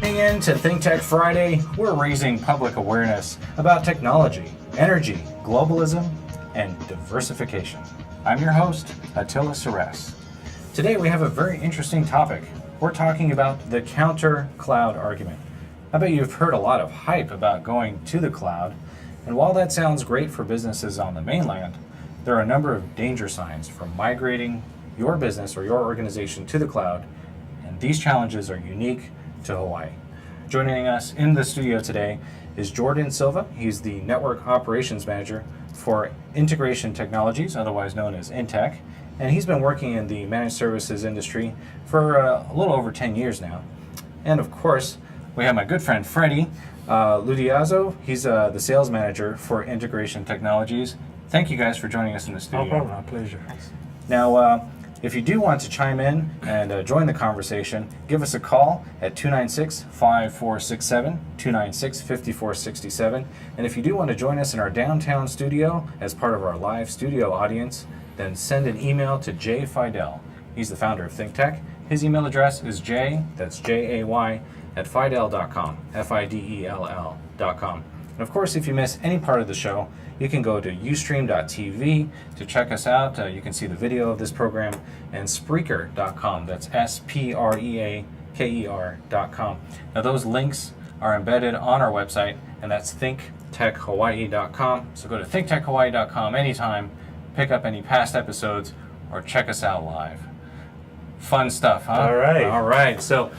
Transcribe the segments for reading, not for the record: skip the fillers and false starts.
Tuning in to ThinkTech Friday, we're raising public awareness about technology, energy, globalism, and diversification. I'm your host, Attila Seress. Today we have a very interesting topic. We're talking about the counter-cloud argument. I bet you've heard a lot of hype about going to the cloud, and while that sounds great for businesses on the mainland, there are a number of danger signs for migrating your business or your organization to the cloud, and these challenges are unique to Hawaii. Joining us in the studio today is Jordan Silva. He's the Network Operations Manager for Integration Technologies, otherwise known as ThinkTech, and he's been working in the managed services industry for a little over 10 years now. And of course, we have my good friend Freddy Ludiazo. He's the Sales Manager for Integration Technologies. Thank you guys for joining us in the studio. No problem, my pleasure. Now, if you do want to chime in and join the conversation, give us a call at 296-5467, 296-5467. And if you do want to join us in our downtown studio as part of our live studio audience, then send an email to Jay Fidel. He's the founder of ThinkTech. His email address is Jay, that's J-A-Y, at Fidel.com, Fidell.com. And of course, if you miss any part of the show, you can go to ustream.tv to check us out. You can see the video of this program, and Spreaker.com. That's Spreaker.com. Now those links are embedded on our website, and that's ThinkTechHawaii.com. So go to ThinkTechHawaii.com anytime, pick up any past episodes, or check us out live. Fun stuff, huh? All right. All right. So,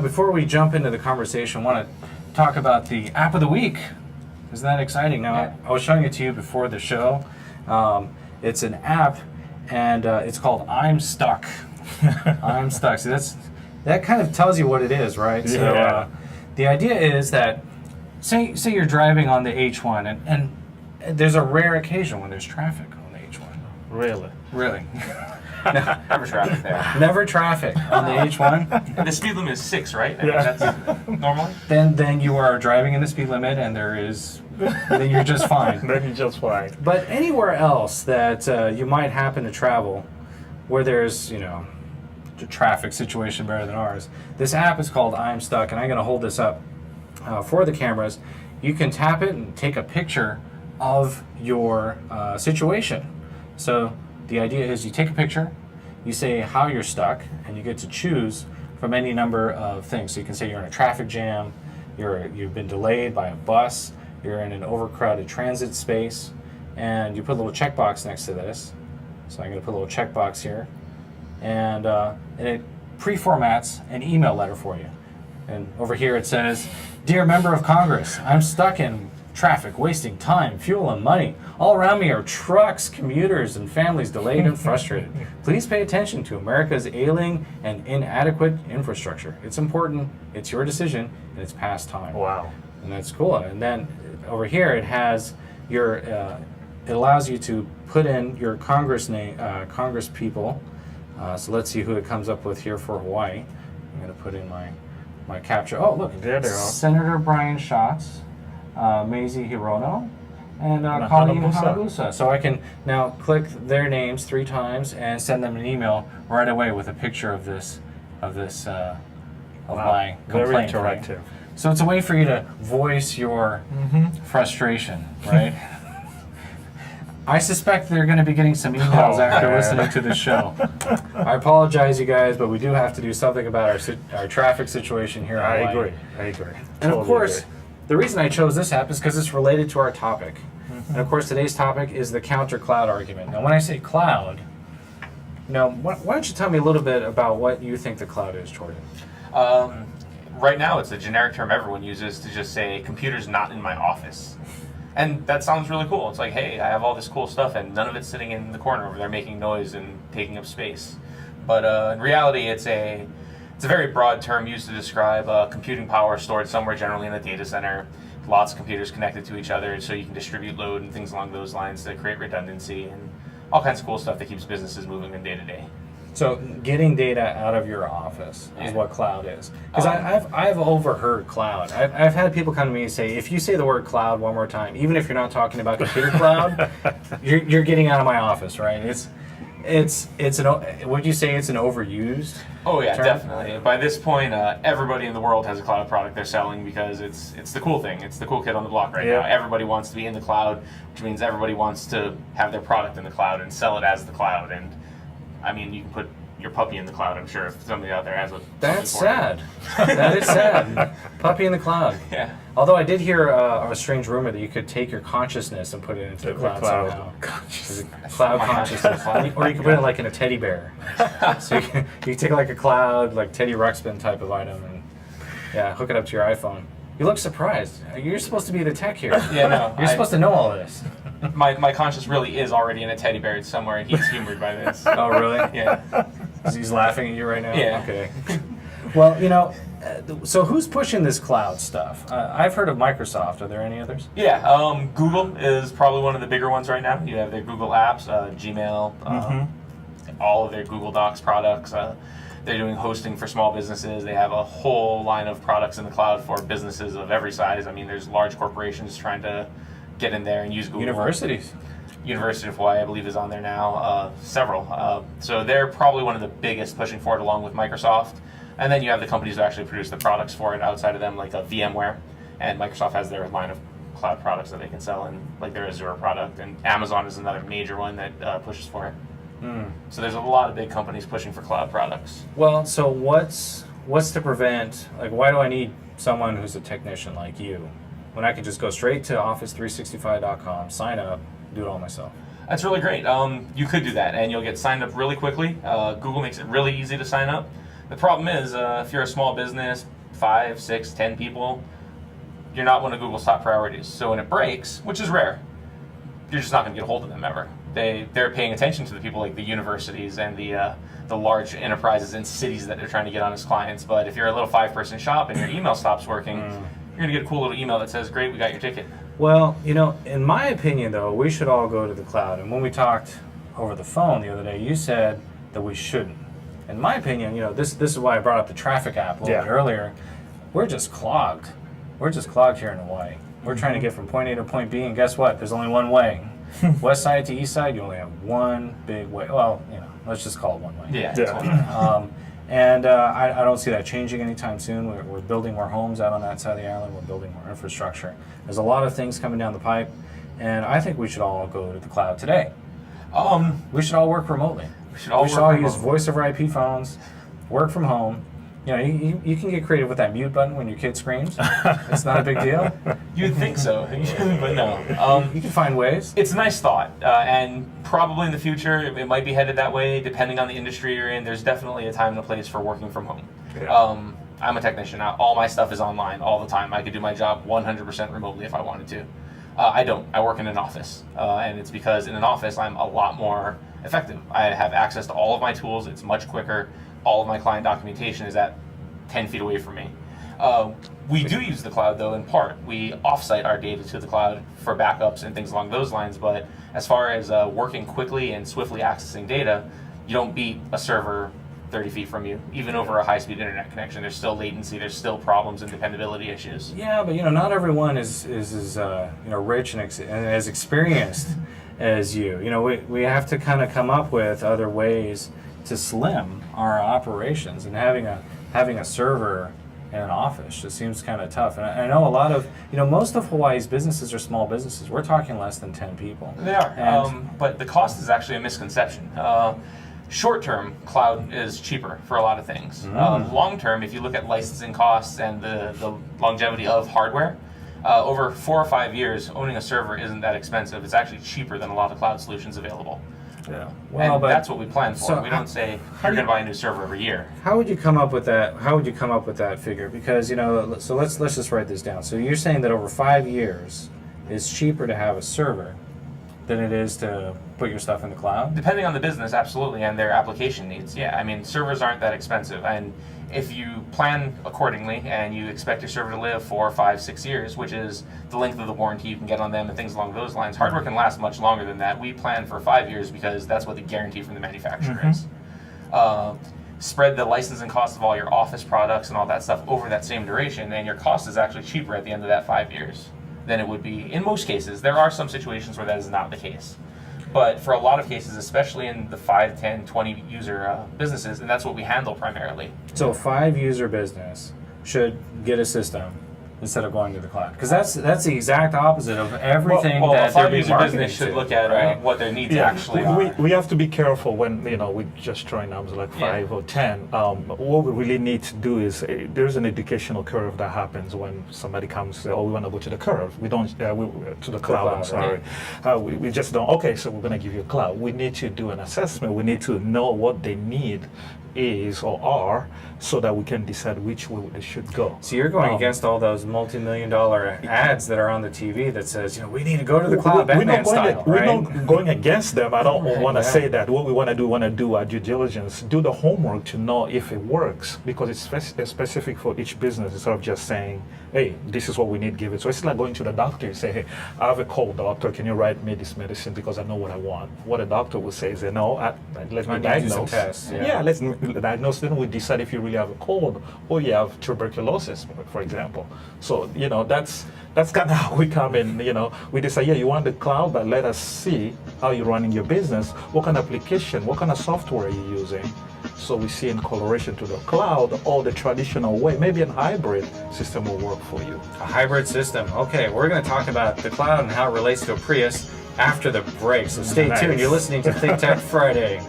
before we jump into the conversation, I want to talk about the app of the week. Isn't that exciting? Now, I was showing it to you before the show. It's an app, and it's called I'm Stuck. I'm Stuck. So that kind of tells you what it is, right? Yeah. So the idea is that, say you're driving on the H1, and there's a rare occasion when there's traffic on the H1. Really? Really? Never traffic there. Never traffic on the H1. And the speed limit is 6, right? I Yeah. mean, that's normally. Then you are driving in the speed limit, and then you're just fine. Then you're just fine. But anywhere else that you might happen to travel, where there's a traffic situation better than ours, this app is called I'm Stuck, and I'm going to hold this up for the cameras. You can tap it and take a picture of your situation. So the idea is you take a picture, you say how you're stuck, and you get to choose from any number of things. So you can say you're in a traffic jam, you've been delayed by a bus, you're in an overcrowded transit space, and you put a little checkbox next to this. So I'm going to put a little checkbox here, and it pre-formats an email letter for you. And over here it says, "Dear Member of Congress, I'm stuck in traffic, wasting time, fuel, and money. All around me are trucks, commuters, and families delayed and frustrated. Please pay attention to America's ailing and inadequate infrastructure. It's important, it's your decision, and it's past time." Wow. And that's cool. And then over here it has your, it allows you to put in your Congress name, Congress people. So let's see who it comes up with here for Hawaii. I'm going to put in my capture. Oh, look, There they are. Senator Brian Schatz, Mazie Hirono, and Colleen Hanabusa. So I can now click their names 3 times and send them an email right away with a picture of my Very complaint. interactive. So it's a way for you to voice your frustration, right? I suspect they're going to be getting some emails after listening to this show. I apologize, you guys, but we do have to do something about our traffic situation here in Hawaii. I agree. And of Totally course, agree. the reason I chose this app is because it's related to our topic. And of course, today's topic is the counter-cloud argument. Now, when I say cloud, why don't you tell me a little bit about what you think the cloud is, Jordan? Right now, it's a generic term everyone uses to just say, computer's not in my office. And that sounds really cool. It's like, hey, I have all this cool stuff, and none of it's sitting in the corner over there making noise and taking up space. But in reality, it's a very broad term used to describe computing power stored somewhere, generally in a data center. Lots of computers connected to each other, so you can distribute load and things along those lines to create redundancy and all kinds of cool stuff that keeps businesses moving in day to day. So getting data out of your office is what cloud is. Because I've overheard cloud. I've had people come to me and say, if you say the word cloud one more time, even if you're not talking about computer cloud, you're getting out of my office, right? Would you say it's an overused? Oh yeah, term? definitely. By this point, everybody in the world has a cloud product they're selling because it's the cool thing. It's the cool kid on the block right Yeah. now. Everybody wants to be in the cloud, which means everybody wants to have their product in the cloud and sell it as the cloud. And I mean, you can put your puppy in the cloud. I'm sure if somebody out there has a. That's sad. That is sad. Puppy in the cloud. Yeah. Although I did hear a strange rumor that you could take your consciousness and put it into the cloud somehow. Cloud consciousness. Or you could put it like in a teddy bear. So you can take like a cloud, like Teddy Ruxpin type of item, and hook it up to your iPhone. You look surprised. You're supposed to be the tech here. Yeah, no. You're supposed to know all of this. My conscience really is already in a teddy bear somewhere, and he's humored by this. Oh, really? Yeah. He's laughing at you right now? Yeah. Okay. Well, so who's pushing this cloud stuff? I've heard of Microsoft. Are there any others? Yeah, Google is probably one of the bigger ones right now. You have their Google Apps, Gmail, all of their Google Docs products. They're doing hosting for small businesses. They have a whole line of products in the cloud for businesses of every size. I mean, there's large corporations trying to get in there and use Google. Universities. University of Hawaii, I believe, is on there now. Several. So they're probably one of the biggest pushing for it, along with Microsoft. And then you have the companies who actually produce the products for it outside of them, like VMware. And Microsoft has their line of cloud products that they can sell, and like their Azure product. And Amazon is another major one that pushes for it. So there's a lot of big companies pushing for cloud products. Well, so what's to prevent, like, why do I need someone who's a technician like you when I can just go straight to office365.com, sign up, do it all myself? That's really great. You could do that, and you'll get signed up really quickly. Google makes it really easy to sign up. The problem is, if you're a small business, 5, 6, 10 people, you're not one of Google's top priorities. So when it breaks, which is rare, you're just not going to get a hold of them ever. They're paying attention to the people like the universities and the large enterprises and cities that they're trying to get on as clients. But if you're a little 5-person shop and your email stops working, you're going to get a cool little email that says, great, we got your ticket. Well, in my opinion, though, we should all go to the cloud. And when we talked over the phone the other day, you said that we shouldn't. In my opinion, this is why I brought up the traffic app a little bit earlier. We're just clogged. We're just clogged here in Hawaii. We're trying to get from point A to point B, and guess what? There's only one way. West side to east side, you only have one big way. Well, let's just call it one way. Yeah. And I don't see that changing anytime soon. We're building more homes out on that side of the island. We're building more infrastructure. There's a lot of things coming down the pipe, and I think we should all go to the cloud today. We should all work remotely. We should all use voice over IP phones, work from home. You can get creative with that mute button when your kid screams. It's not a big deal. You'd think so, but no. You can find ways. It's a nice thought, and probably in the future it might be headed that way, depending on the industry you're in. There's definitely a time and a place for working from home. Yeah. I'm a technician. All my stuff is online all the time. I could do my job 100% remotely if I wanted to. I don't. I work in an office, and it's because in an office I'm a lot more effective. I have access to all of my tools. It's much quicker. All of my client documentation is at 10 feet away from me. We do use the cloud, though, in part. We offsite our data to the cloud for backups and things along those lines, but as far as working quickly and swiftly accessing data, you don't beat a server 30 feet from you. Even over a high-speed internet connection, there's still latency, there's still problems and dependability issues. Yeah, but not everyone is as rich and as experienced as you. We have to kind of come up with other ways to slim our operations, and having a server in an office just seems kind of tough. And I know a lot of most of Hawaii's businesses are small businesses. We're talking less than 10 people. They are, but the cost is actually a misconception. Short-term, cloud is cheaper for a lot of things. Long-term, if you look at licensing costs and the longevity of hardware, over 4 or 5 years, owning a server isn't that expensive. It's actually cheaper than a lot of cloud solutions available. Yeah. Well, and that's what we plan for. We don't say you're going to buy a new server every year. How would you come up with that? How would you come up with that figure? Because so let's just write this down. So you're saying that over 5 years, it's cheaper to have a server than it is to put your stuff in the cloud? Depending on the business, absolutely, and their application needs. Yeah, I mean, servers aren't that expensive, and if you plan accordingly and you expect your server to live 4, 5, 6 years, which is the length of the warranty you can get on them and things along those lines, hardware can last much longer than that. We plan for 5 years because that's what the guarantee from the manufacturer is. Spread the licensing cost of all your office products and all that stuff over that same duration, and your cost is actually cheaper at the end of that 5 years than it would be in most cases. There are some situations where that is not the case. But for a lot of cases, especially in the 5, 10, 20 user businesses, and that's what we handle primarily. So a 5-user business should get a system instead of going to the cloud, because that's the exact opposite of everything well, that a they're being 5-user marketed business should to, look at right? what their needs Yeah, actually are. we have to be careful when we just throwing numbers like 5 or 10. What we really need to do is there's an educational curve that happens when somebody comes. Oh, we want to go to the curve. We don't to the cloud. I'm sorry. We just don't. Okay, so we're going to give you a cloud. We need to do an assessment. We need to know what they need is or are, so that we can decide which way they should go. So you're going against all those multi-million-dollar ads that are on the TV that says, we need to go to the cloud, Batman style, We're right? not going against them. I don't want to yeah. say that. What we want to do our due diligence, do the homework to know if it works, because it's specific for each business instead of just saying, hey, this is what we need, give it. So it's like going to the doctor and say, hey, I have a cold, doctor, can you write me this medicine because I know what I want? What a doctor will say is, no, let me I need to do diagnose. some tests, Yeah, let's diagnose, then we decide if you really have a cold or you have tuberculosis, for example. So, that's kind of how we come in, we decide, yeah, you want the cloud, but let us see how you're running your business, what kind of application, what kind of software are you using. So we see in correlation to the cloud or the traditional way, maybe an hybrid system will work for you. A hybrid system. Okay, we're going to talk about the cloud and how it relates to a Prius after the break. So stay Nice. tuned. You're listening to ThinkTech Friday.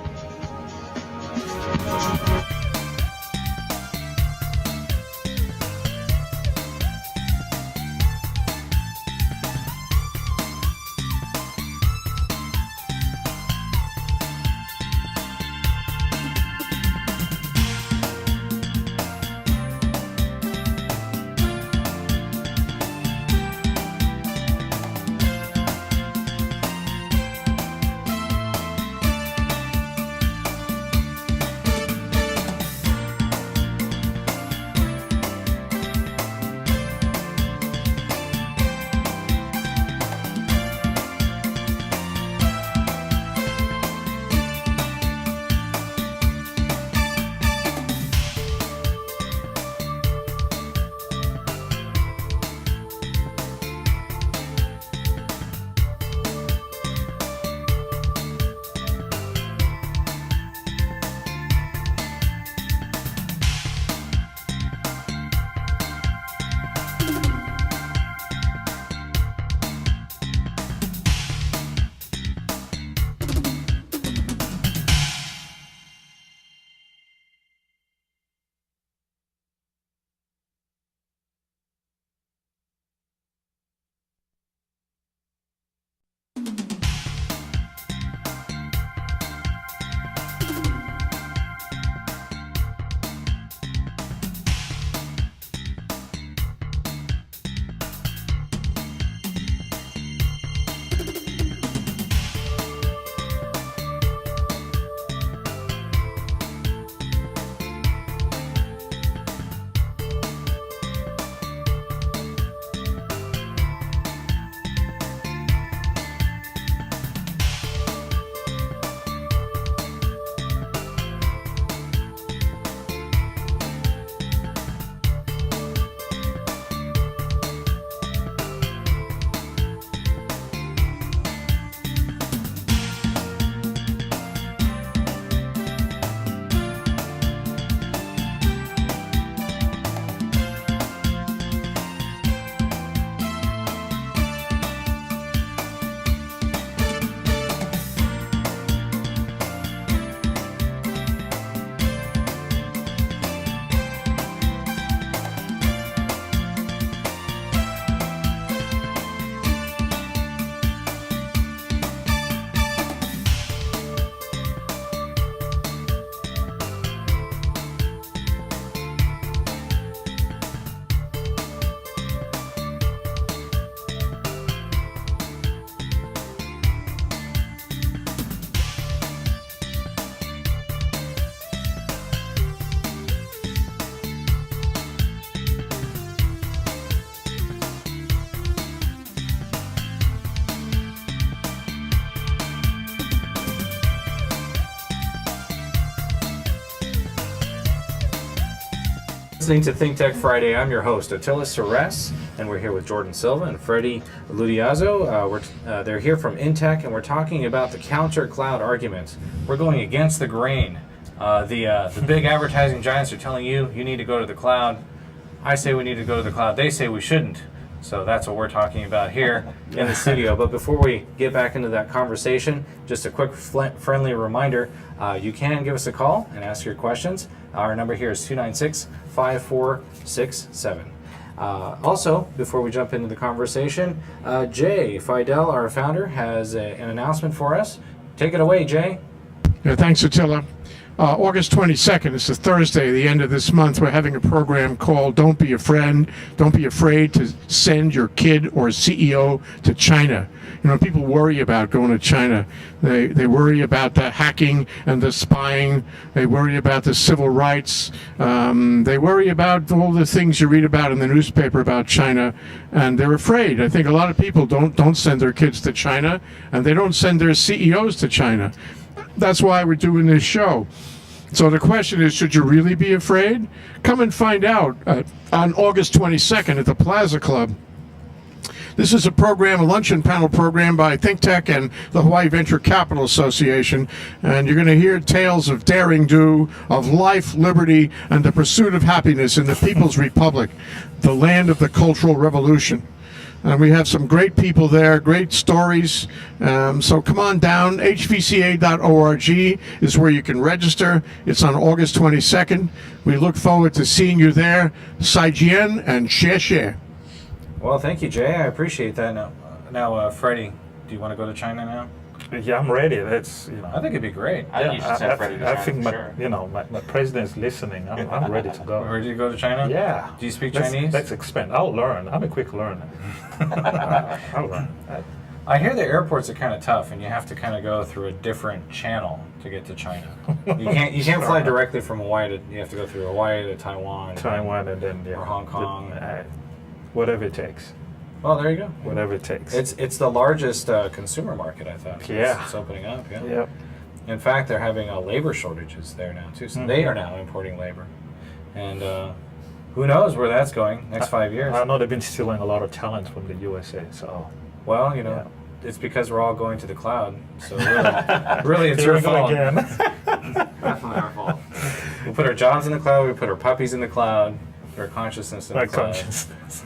Listening to ThinkTech Friday. I'm your host, Attila Seress. and we're here with Jordan Silva and Freddy Ludiazo. They're here from ThinkTech, and we're talking about the counter cloud argument. We're going against the grain. The big advertising giants are telling you need to go to the cloud. I say we need to go to the cloud. They say we shouldn't. So that's what we're talking about here in the studio. But before we get back into that conversation, just a quick friendly reminder, you can give us a call and ask your questions. Our number here is 296-5467. Also, before we jump into the conversation, Jay Fidel, our founder, has an announcement for us. Take it away, Jay. Yeah, thanks, Attila. August 22nd, it's a Thursday, the end of this month, we're having a program called Don't Be a Friend. Don't be afraid to send your kid or CEO to China. You know, people worry about going to China. They worry about the hacking and the spying. They worry about the civil rights. They worry about all the things you read about in the newspaper about China, and they're afraid. I think a lot of people don't send their kids to China, and they don't send their CEOs to China. That's why we're doing this show. So the question is, should you really be afraid? Come and find out on August 22nd at the Plaza Club. This is a program, a luncheon panel program by ThinkTech and the Hawaii Venture Capital Association, and you're going to hear tales of daring do, of life, liberty, and the pursuit of happiness in the People's Republic, the land of the Cultural Revolution. And we have some great people there, great stories. So come on down. hvca.org is where you can register. It's on August 22nd. We look forward to seeing you there. Sai Jian and Xie Xie. Well, thank you, Jay. I appreciate that. Now, Freddie, do you want to go to China now? Yeah, I'm ready. That's I think it'd be great. I think you should send Freddy to China, I think for sure. my president's listening. I'm ready to go. Ready to go to China? Yeah. Do you speak Chinese? Let's expand. I'll learn. I'm a quick learner. I'll learn. I hear the airports are kind of tough, and you have to kind of go through a different channel to get to China. You can't fly directly from Hawaii to. You have to go through Hawaii to Taiwan. And then or Hong Kong. Whatever it takes. Well, there you go. Whatever it takes. It's the largest consumer market, I thought. Yeah. It's opening up. Yeah. Yep. In fact, they're having labor shortages there now too. So they are now importing labor, and who knows where that's going next 5 years. I know they've been stealing a lot of talent from the USA. So. Well, it's because we're all going to the cloud. So really, it's Here your we go fault. again. Definitely our fault. We put our jobs in the cloud. We put our puppies in the cloud. Put our consciousness in the cloud. Consciousness.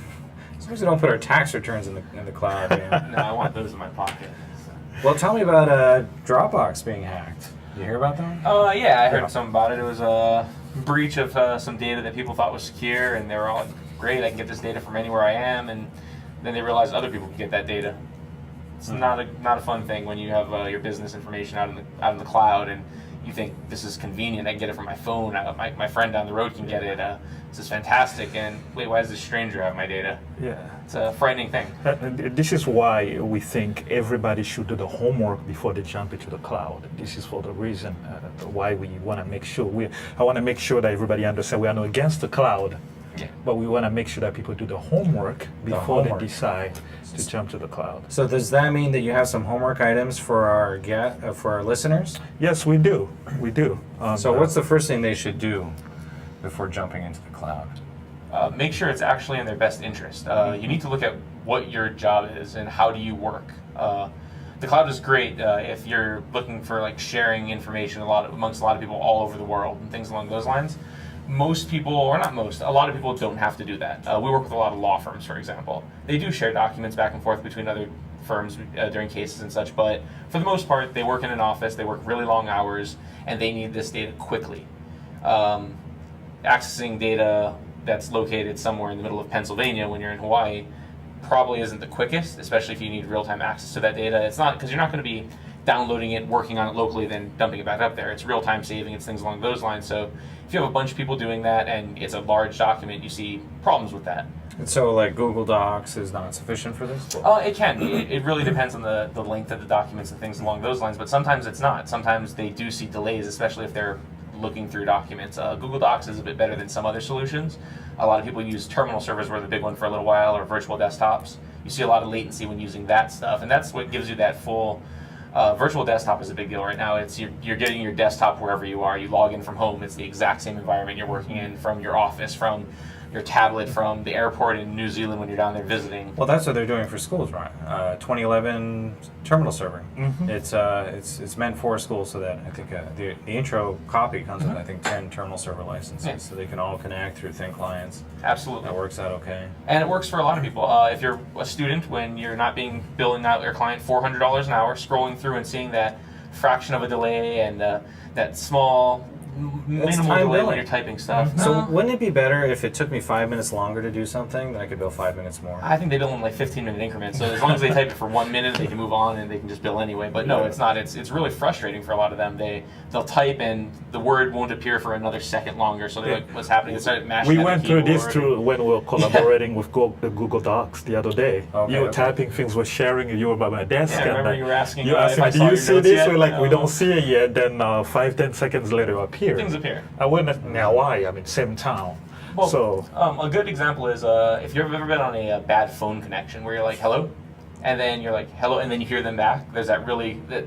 Sometimes we don't put our tax returns in the cloud. No, I want those in my pocket. So. Well, tell me about Dropbox being hacked. You hear about that? Yeah, I heard something about it. It was a breach of some data that people thought was secure, and they were all like, great, I can get this data from anywhere I am, and then they realized other people can get that data. It's not a fun thing when you have your business information out in the cloud, and you think this is convenient. I can get it from my phone. My friend down the road can get it. This is fantastic. And wait, why does this stranger have my data? Yeah. It's a frightening thing. This is why we think everybody should do the homework before they jump into the cloud. This is for the reason why we want to make sure I want to make sure that everybody understands we are not against the cloud, but we want to make sure that people do the homework before they decide to jump to the cloud. So does that mean that you have some homework items for our listeners? Yes, we do. We do. So what's the first thing they should do before jumping into the cloud? Make sure it's actually in their best interest. You need to look at what your job is and how do you work. The cloud is great if you're looking for sharing information amongst a lot of people all over the world and things along those lines. Most people, or not most, a lot of people don't have to do that. We work with a lot of law firms, for example. They do share documents back and forth between other firms during cases and such, but for the most part, they work in an office, they work really long hours, and they need this data quickly. Accessing data that's located somewhere in the middle of Pennsylvania when you're in Hawaii probably isn't the quickest, especially if you need real-time access to that data. It's not, because you're not going to be downloading it, working on it locally, then dumping it back up there. It's real-time saving, it's things along those lines. So if you have a bunch of people doing that and it's a large document, you see problems with that. And so Google Docs is not sufficient for this? It can. It really depends on the length of the documents and things along those lines, but sometimes it's not. Sometimes they do see delays, especially if they're looking through documents. Google Docs is a bit better than some other solutions. A lot of people use terminal servers, were the big one for a little while, or virtual desktops. You see a lot of latency when using that stuff, and that's what gives you that full virtual desktop is a big deal right now. It's you're getting your desktop wherever you are. You log in from home. It's the exact same environment you're working in from your office, from your tablet from the airport in New Zealand when you're down there visiting. Well, that's what they're doing for schools, right? 2011 terminal server. It's meant for schools, so that I think the intro copy comes with I think 10 terminal server licenses, so they can all connect through thin clients. Absolutely. That works out okay. And it works for a lot of people. If you're a student, when you're not billing out your client $400 an hour, scrolling through and seeing that fraction of a delay and that small minimal time delay billing. when you're typing stuff. So wouldn't it be better if it took me 5 minutes longer to do something, then I could bill 5 minutes more? I think they bill in like 15-minute increments. So as long as they type it for 1 minute, they can move on and they can just bill anyway. But no, it's not. It's really frustrating for a lot of them. They'll type and the word won't appear for another second longer. So they're like, "What's happening?" They start mashing. We at went the through this keyboard. too when we were collaborating with Google Docs the other day. Okay, You were okay. typing things, were sharing, and you were by my desk. Yeah, I and remember you were asking, you asked if I me, saw "Do you your see notes this?" yet? We're like, "We No. don't see it yet." Then 5-10 seconds later, it appeared. Things appear. I went now. Why? I mean, same town. Well, So a good example is if you've ever been on a bad phone connection where you're like, "Hello," and then you're like, "Hello," and then you hear them back. There's that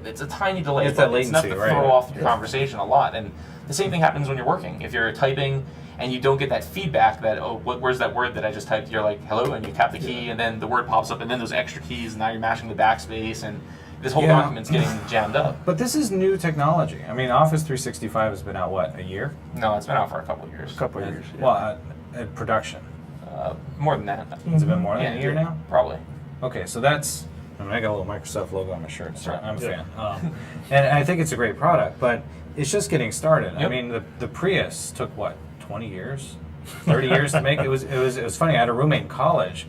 it's a tiny delay. It's that but it's enough to latency, right, throw right. off your conversation a lot. And the same thing happens when you're working. If you're typing and you don't get that feedback that, "Oh, where's that word that I just typed?" You're like, "Hello," and you tap the key, and then the word pops up, and then those extra keys, and now you're mashing the backspace, and this whole Yeah. document's getting jammed up. But this is new technology. I mean, Office 365 has been out, what, a year? No, it's been out for a couple of years. a couple of years. Yeah. Well, at production. More than that. Has it been more than Yeah, a year now? Probably. Okay, so that's. I mean, I got a little Microsoft logo on my shirt, so I'm a Yeah. fan. And I think it's a great product, but it's just getting started. I Yep. mean, the Prius took what, 20 years, 30 years to make. It was funny. I had a roommate in college.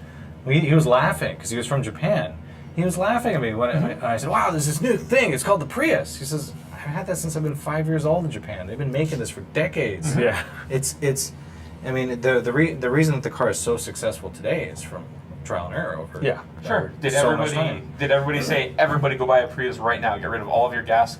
He was laughing because he was from Japan. He was laughing at me when I said, "Wow, there's this new thing. It's called the Prius." He says, "I've had that since I've been 5 years old in Japan. They've been making this for decades." Yeah. It's. I mean, the reason that the car is so successful today is from trial and error over. Yeah. Sure. Did so much everybody time. say everybody go buy a Prius right now? Get rid of all of your gas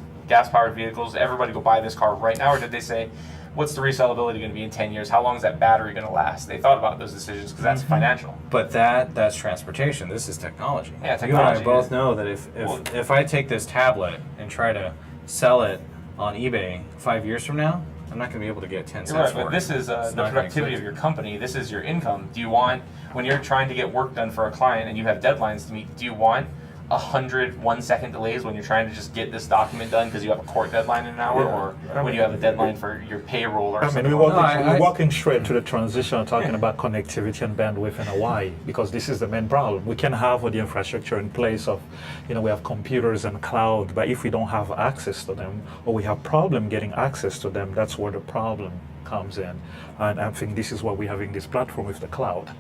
powered vehicles. Everybody go buy this car right now, or did they say, what's the resellability going to be in 10 years? How long is that battery going to last? They thought about those decisions because that's financial. But that's transportation. This is technology. Yeah, You and I technology. both know that Well- if I take this tablet and try to sell it on eBay 5 years from now, I'm not going to be able to get 10 You're cents right, for but it. this is It's the not gonna productivity of exist. your company. This is your income. Do you want, when you're trying to get work done for a client and you have deadlines to meet, do you want 100 1-second delays when you're trying to just get this document done because you have a court deadline in an hour, or when you have a deadline for your payroll or I mean, something? we're walking straight to the transition, talking about connectivity and bandwidth and why, because this is the main problem. We can have all the infrastructure in place of, we have computers and cloud, but if we don't have access to them, or we have problem getting access to them, that's where the problem comes in. And I think this is what we have in this platform with the cloud,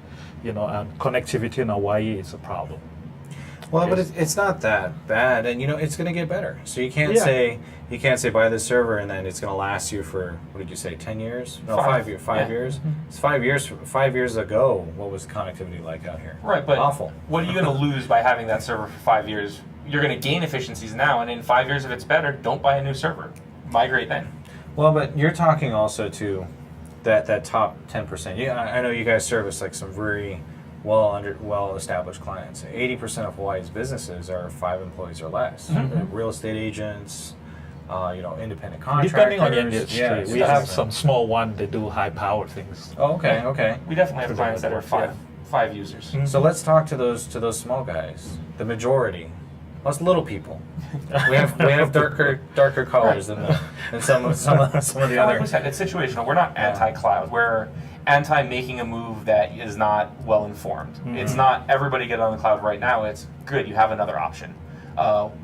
and connectivity in Hawaii is a problem. Well, but it's not that bad, and it's going to get better. So you can't Yeah. say buy this server and then it's going to last you for, what did you say, 10 years? No, 5. 5 Yeah. years. It's 5 years. 5 years ago, what was connectivity like out here? Right, but Awful. what are you going to lose by having that server for 5 years? You're going to gain efficiencies now, and in 5 years, if it's better, don't buy a new server. Migrate then. Well, but you're talking also to that top 10%. Yeah, I know you guys service like some very well-established clients. 80% of Hawaii's businesses are 5 employees or less. Real estate agents, independent contractors. Depending on the industry, Yeah, we have some small one that do high power things. Oh, okay. We definitely have clients that are Yeah. five users. So let's talk to those small guys, the majority. Us little people. We have darker colors than some of the Like other. we said, it's situational. We're not anti-cloud. We're anti-making a move that is not well-informed. It's not everybody get on the cloud right now. It's good, you have another option.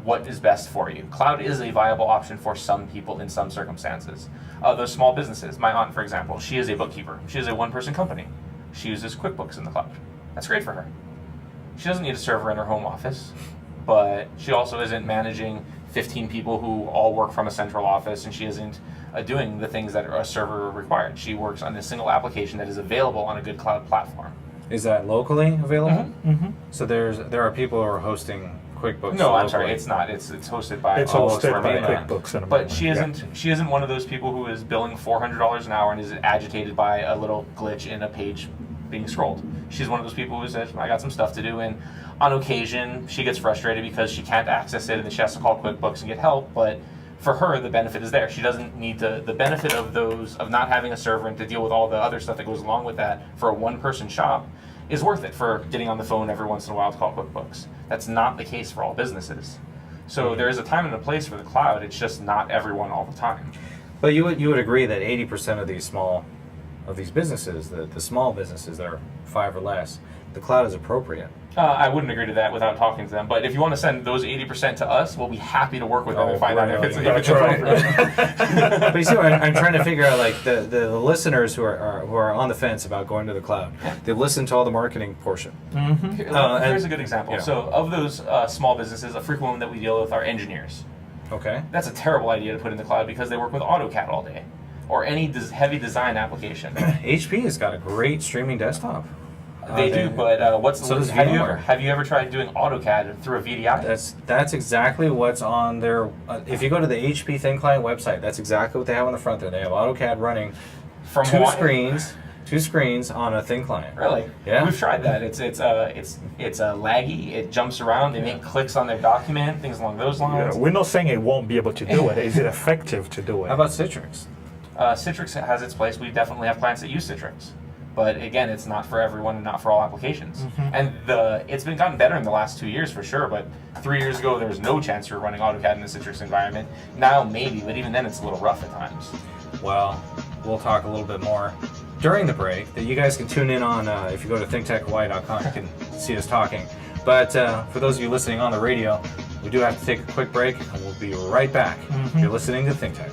What is best for you? Cloud is a viable option for some people in some circumstances. Those small businesses, my aunt, for example, she is a bookkeeper. She is a one-person company. She uses QuickBooks in the cloud. That's great for her. She doesn't need a server in her home office, but she also isn't managing 15 people who all work from a central office, and she isn't doing the things that a server required. She works on a single application that is available on a good cloud platform. Is that locally available? So there are people who are hosting QuickBooks. No, I'm locally. sorry, it's not. It's hosted by. It's all hosted those by firms. QuickBooks. And But she isn't one of those people who is billing $400 an hour and is agitated by a little glitch in a page being scrolled. She's one of those people who says, I got some stuff to do, and on occasion she gets frustrated because she can't access it and then she has to call QuickBooks and get help, but for her, the benefit is there. She doesn't need to, the benefit of not having a server and to deal with all the other stuff that goes along with that for a one-person shop is worth it for getting on the phone every once in a while to call QuickBooks. That's not the case for all businesses. So there is a time and a place for the cloud. It's just not everyone all the time. But you would agree that 80% of these businesses, the small businesses that are 5 or less, the cloud is appropriate. I wouldn't agree to that without talking to them. But if you want to send those 80% to us, we'll be happy to work with them and find out if it's appropriate. But you see, I'm trying to figure out, like, the listeners who are on the fence about going to the cloud. They've listened to all the marketing portion. Here's a good example. Yeah. So of those small businesses, a frequent one that we deal with are engineers. Okay. That's a terrible idea to put in the cloud because they work with AutoCAD all day or any heavy design application. HP has got a great streaming desktop. They do, but so does have VMware. you ever tried doing AutoCAD through a VDI? That's exactly what's on their. If you go to the HP Thin Client website, that's exactly what they have on the front there. They have AutoCAD running From two Hawaii? screens on a thin client. Really? Yeah. We've tried that. It's laggy. It jumps around. They make clicks on their document, things along those lines. We're not saying it won't be able to do it. Is it effective to do it? How about Citrix? Citrix has its place. We definitely have clients that use Citrix. But again, it's not for everyone and not for all applications. And it's been gotten better in the last 2 years for sure, but 3 years ago there was no chance you were running AutoCAD in the Citrix environment. Now maybe, but even then it's a little rough at times. Well, we'll talk a little bit more during the break that you guys can tune in on. If you go to thinktechhawaii.com, you can see us talking. But for those of you listening on the radio, we do have to take a quick break, and we'll be right back. You're listening to ThinkTech.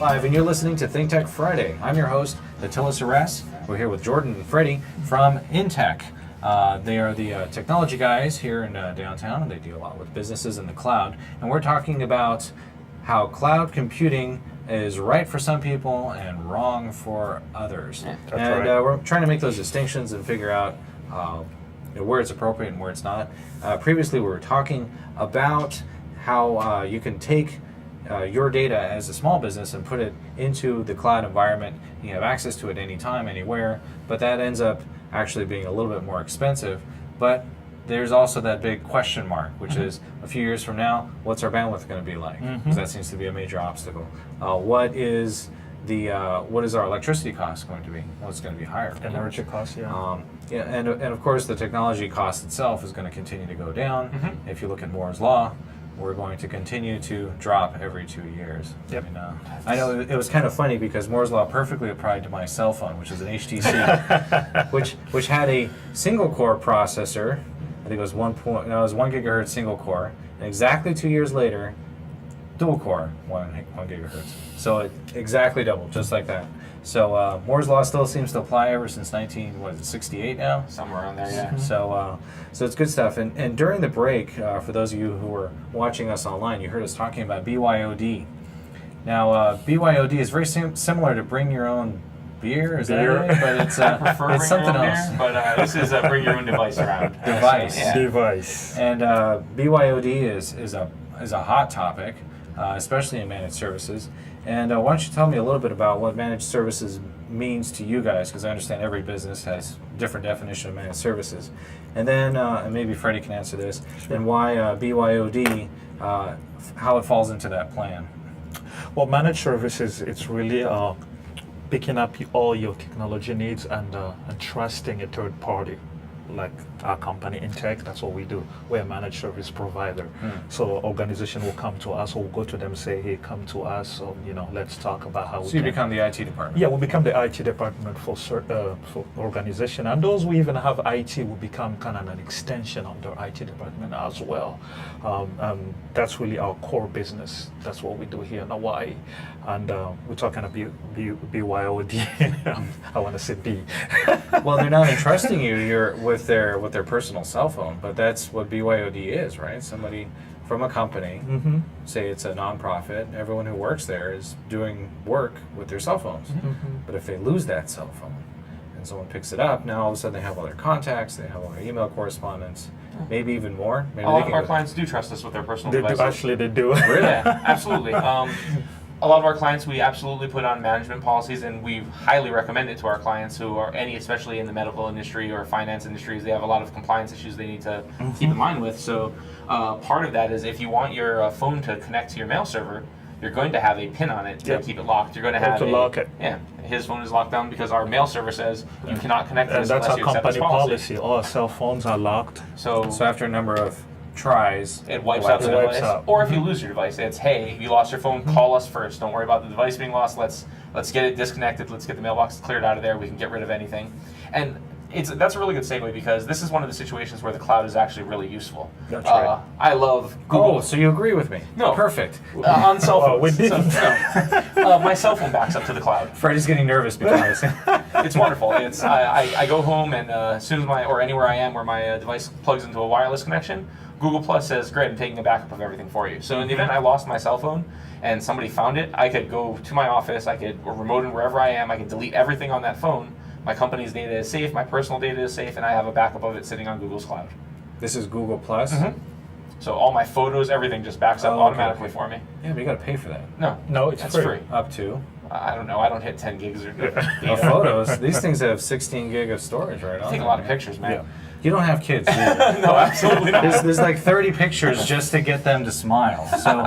Live, and you're listening to ThinkTech Friday. I'm your host, Attila Seress. We're here with Jordan and Freddy from Intech. They are the technology guys here in downtown, and they do a lot with businesses in the cloud. And we're talking about how cloud computing is right for some people and wrong for others. That's and right. we're trying to make those distinctions and figure out where it's appropriate and where it's not. Previously, we were talking about how you can take your data as a small business and put it into the cloud environment. You have access to it anytime, anywhere, but that ends up actually being a little bit more expensive. But there's also that big question mark, which is a few years from now, what's our bandwidth going to be like? Because that seems to be a major obstacle. What is what is our electricity cost going to be? Well, it's going to be higher. Energy costs, yeah. Yeah, and of course the technology cost itself is going to continue to go down. If you look at Moore's law, we're going to continue to drop every 2 years. Yep. I mean, I know it was kind of funny because Moore's law perfectly applied to my cell phone, which is an HTC, which had a single core processor. I think it was 1 gigahertz single core, and exactly 2 years later, dual core, one gigahertz. So it exactly doubled, just like that. So Moore's law still seems to apply ever since 1968 now. Somewhere around there, yeah. So it's good stuff. And during the break, for those of you who were watching us online, you heard us talking about BYOD. Now BYOD is very similar to bring your own beer, is that it? But it's Prefer it's bring your something own else. beer, but this is bring your own device around. Device. Yeah. Device. And BYOD is a hot topic, especially in managed services. And why don't you tell me a little bit about what managed services means to you guys, because I understand every business has different definition of managed services. And then, and maybe Freddie can answer this, and why BYOD, how it falls into that plan. Well, managed services, it's really picking up all your technology needs and trusting a third party, like our company ThinkTech. That's what we do. We're a managed service provider. So organization will come to us, or we'll go to them, say, hey, come to us, so, let's talk about how we So you can. become the IT department. Yeah, we become the IT department for organization, and those who even have IT will become kind of an extension of their IT department as well. That's really our core business. That's what we do here in Hawaii, and we're talking about BYOD. I want to say B. Well, they're not entrusting you with their personal cell phone, but that's what BYOD is, right? Somebody from a company, say it's a nonprofit, everyone who works there is doing work with their cell phones. But if they lose that cell phone and someone picks it up, now all of a sudden they have all their contacts, they have all their email correspondence, maybe even more. Maybe A lot of our clients do trust us with their personal They do, devices. actually, they do. Really? Yeah, absolutely. A lot of our clients, we absolutely put on management policies, and we highly recommend it to our clients who are especially in the medical industry or finance industries. They have a lot of compliance issues they need to keep in mind with. So part of that is if you want your phone to connect to your mail server, you're going to have a pin on it to keep it locked. You're going to have lock it. Yeah, his phone is locked down because our mail server says you cannot connect to And this that's unless our you accept this company policy. policy. All our cell phones are locked. So after a number of tries, it wipes out the It wipes device. out. Or if you lose your device, it's, hey, you lost your phone, call us first. Don't worry about the device being lost. Let's get it disconnected. Let's get the mailbox cleared out of there. We can get rid of anything. And that's a really good segue because this is one of the situations where the cloud is actually really useful. That's right. I love Google. oh, so you agree with me? No. Perfect. On cell Well, phones. we didn't. My cell phone backs up to the cloud. Freddie's getting nervous because It's wonderful. It's I go home and as soon as or anywhere I am where my device plugs into a wireless connection, Google Plus says, great, I'm taking a backup of everything for you. So in the event I lost my cell phone and somebody found it, I could go to my office, or remote in wherever I am, I can delete everything on that phone. My company's data is safe, my personal data is safe, and I have a backup of it sitting on Google's cloud. this is Google Plus. So all my photos, everything just backs up Oh, okay, automatically okay. for me. Yeah, but you got to pay for that. No, it's that's free. free. Up to I don't know. I don't hit 10 gigs or data. photos. These things have 16 gig of storage, right? I take a lot of pictures, man. Yeah. You don't have kids, do you? No, absolutely not. There's like 30 pictures just to get them to smile. So,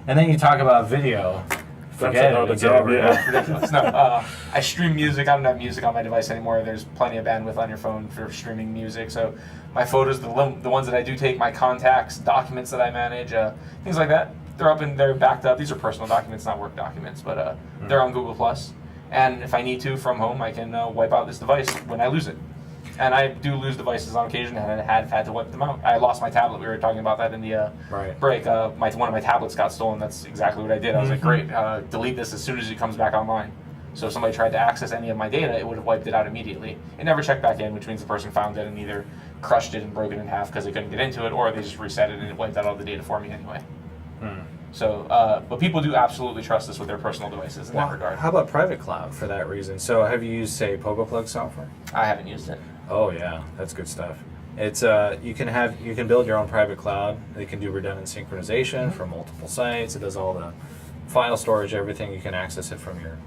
and then you talk about video. Forget another it. It's game, over. yeah. Ridiculous. No, I stream music. I don't have music on my device anymore. There's plenty of bandwidth on your phone for streaming music. So my photos, the ones that I do take, my contacts, documents that I manage, things like that, they're backed up. These are personal documents, not work documents, but they're on Google Plus. And if I need to from home, I can wipe out this device when I lose it. And I do lose devices on occasion, and I have had to wipe them out. I lost my tablet. We were talking about that in the Right. break. One of my tablets got stolen. That's exactly what I did. I was like, great, delete this as soon as it comes back online. So if somebody tried to access any of my data, it would have wiped it out immediately. It never checked back in, which means the person found it and either crushed it and broke it in half because they couldn't get into it, or they just reset it and it wiped out all the data for me anyway. So, but people do absolutely trust us with their personal devices in that regard. How about private cloud for that reason? So have you used, say, PogoPlug software? I haven't used it. Oh yeah, that's good stuff. It's you can build your own private cloud. It can do redundant synchronization from multiple sites. It does all the file storage, everything. You can access it from your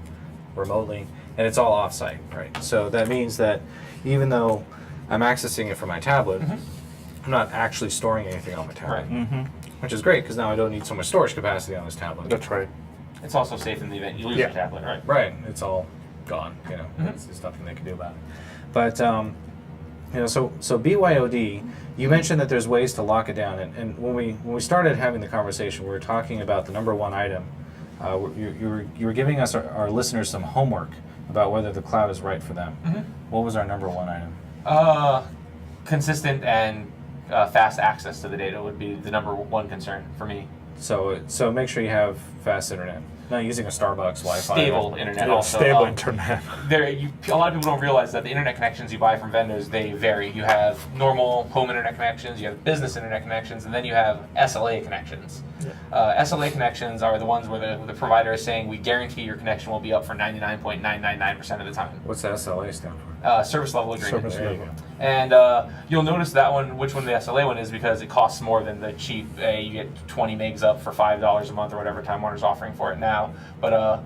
remotely, and it's all offsite, right? So that means that even though I'm accessing it from my tablet, I'm not actually storing anything on my tablet, Right. which is great because now I don't need so much storage capacity on this tablet. That's right. It's also safe in the event you lose your tablet, right? Right. It's all gone. You know, there's nothing they can do about it. But you know, so BYOD. You mentioned that there's ways to lock it down, and when we started having the conversation, we were talking about the number one item. You were giving us our listeners some homework about whether the cloud is right for them. What was our number one item? Consistent and fast access to the data would be the number one concern for me. So make sure you have fast internet. Not using a Starbucks Wi-Fi. Stable internet Yeah, also. stable internet. A lot of people don't realize that the internet connections you buy from vendors, they vary. You have normal home internet connections, you have business internet connections, and then you have SLA connections. SLA connections are the ones where the provider is saying, we guarantee your connection will be up for 99.999% of the time. What's the SLA stand for? Service level agreement. Service There you level. go. And you'll notice that one, which one the SLA one is, because it costs more than the cheap. You get 20 megs up for $5 a month or whatever Time Warner's offering for it now. But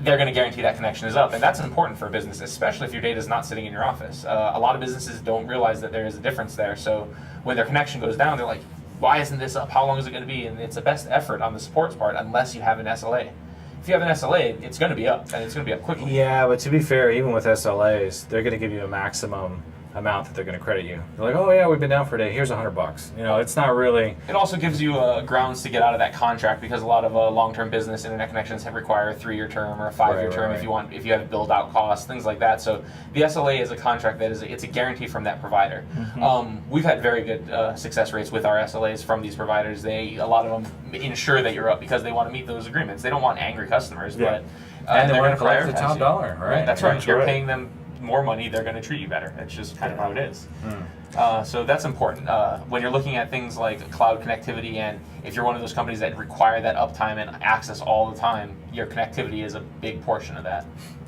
they're going to guarantee that connection is up, and that's important for a business, especially if your data is not sitting in your office. A lot of businesses don't realize that there is a difference there. So when their connection goes down, they're like, "Why isn't this up? How long is it going to be?" And it's the best effort on the support's part, unless you have an SLA. If you have an SLA, it's going to be up, and it's going to be up quickly. Yeah, but to be fair, even with SLAs, they're going to give you a maximum amount that they're going to credit you. They're like, "Oh yeah, we've been down for a day. Here's $100." You know, it's not really. It also gives you grounds to get out of that contract, because a lot of long-term business internet connections require a 3-year term or a 5-year term right. if you have build-out costs, things like that. So the SLA is a contract that it's a guarantee from that provider. We've had very good success rates with our SLAs from these providers. A lot of them ensure that you're up because they want to meet those agreements. They don't want angry customers, but And they they're want going to collect the prioritize top you. dollar, right? That's right. That's You're right. paying them more money, they're going to treat you better. That's just kind of how it is. So that's important. When you're looking at things like cloud connectivity, and if you're one of those companies that require that uptime and access all the time, your connectivity is a big portion of that.